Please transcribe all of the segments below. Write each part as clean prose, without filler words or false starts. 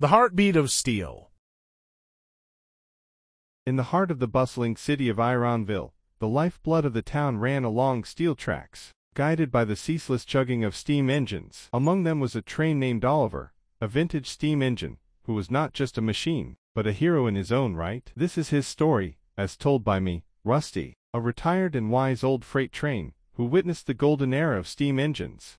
The heartbeat of steel. In the heart of the bustling city of Ironville, the lifeblood of the town ran along steel tracks, guided by the ceaseless chugging of steam engines. Among them was a train named Oliver, a vintage steam engine, who was not just a machine, but a hero in his own right. This is his story, as told by me, Rusty, a retired and wise old freight train, who witnessed the golden era of steam engines.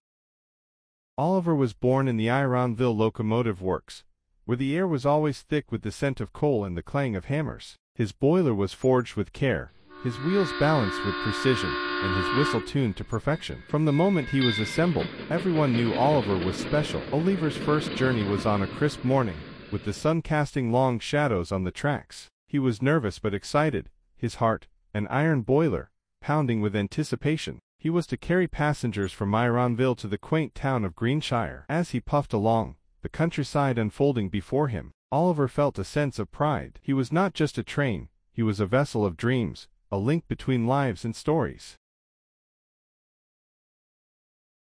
Oliver was born in the Ironville Locomotive Works, where the air was always thick with the scent of coal and the clang of hammers. His boiler was forged with care, his wheels balanced with precision, and his whistle tuned to perfection. From the moment he was assembled, everyone knew Oliver was special. Oliver's first journey was on a crisp morning, with the sun casting long shadows on the tracks. He was nervous but excited, his heart, an iron boiler, pounding with anticipation. He was to carry passengers from Ironville to the quaint town of Greenshire. As he puffed along, the countryside unfolding before him, Oliver felt a sense of pride. He was not just a train, he was a vessel of dreams, a link between lives and stories.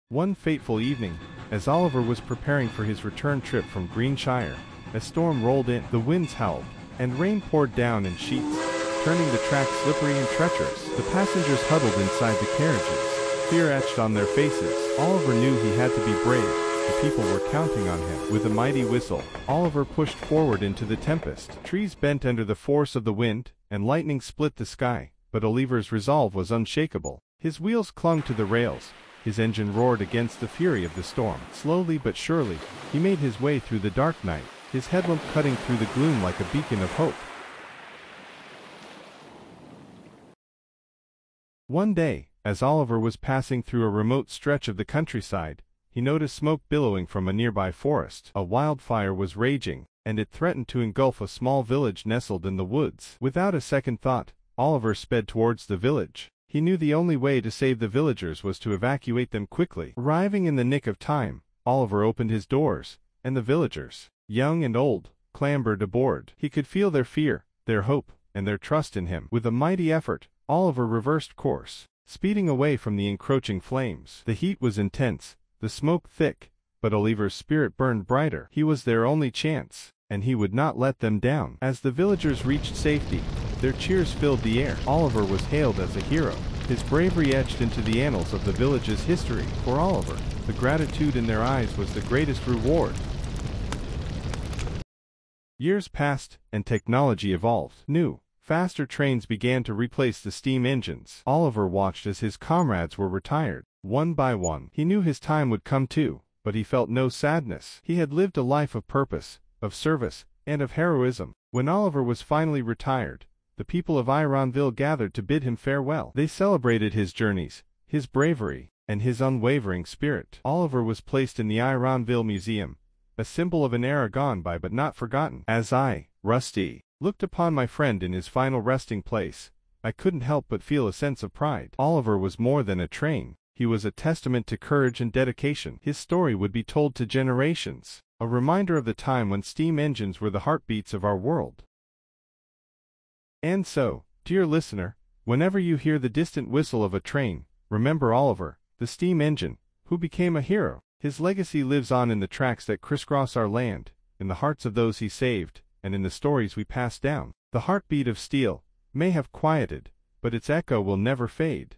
One fateful evening, as Oliver was preparing for his return trip from Greenshire, a storm rolled in. The winds howled, and rain poured down in sheets, turning the track slippery and treacherous. The passengers huddled inside the carriages, fear etched on their faces. Oliver knew he had to be brave. The people were counting on him. With a mighty whistle, Oliver pushed forward into the tempest. Trees bent under the force of the wind, and lightning split the sky, but Oliver's resolve was unshakable. His wheels clung to the rails, his engine roared against the fury of the storm. Slowly but surely, he made his way through the dark night, his headlamp cutting through the gloom like a beacon of hope. One day, as Oliver was passing through a remote stretch of the countryside, he noticed smoke billowing from a nearby forest. A wildfire was raging, and it threatened to engulf a small village nestled in the woods. Without a second thought, Oliver sped towards the village. He knew the only way to save the villagers was to evacuate them quickly. Arriving in the nick of time, Oliver opened his doors, and the villagers, young and old, clambered aboard. He could feel their fear, their hope, and their trust in him. With a mighty effort, Oliver reversed course, speeding away from the encroaching flames. The heat was intense, the smoke thick, but Oliver's spirit burned brighter. He was their only chance, and he would not let them down. As the villagers reached safety, their cheers filled the air. Oliver was hailed as a hero, his bravery etched into the annals of the village's history. For Oliver, the gratitude in their eyes was the greatest reward. Years passed, and technology evolved. New, faster trains began to replace the steam engines. Oliver watched as his comrades were retired, one by one. He knew his time would come too, but he felt no sadness. He had lived a life of purpose, of service, and of heroism. When Oliver was finally retired, the people of Ironville gathered to bid him farewell. They celebrated his journeys, his bravery, and his unwavering spirit. Oliver was placed in the Ironville Museum, a symbol of an era gone by but not forgotten. As I, Rusty, looked upon my friend in his final resting place, I couldn't help but feel a sense of pride. Oliver was more than a train. He was a testament to courage and dedication. His story would be told to generations, a reminder of the time when steam engines were the heartbeats of our world. And so, dear listener, whenever you hear the distant whistle of a train, remember Oliver, the steam engine, who became a hero. His legacy lives on in the tracks that crisscross our land, in the hearts of those he saved, and in the stories we pass down. The heartbeat of steel may have quieted, but its echo will never fade.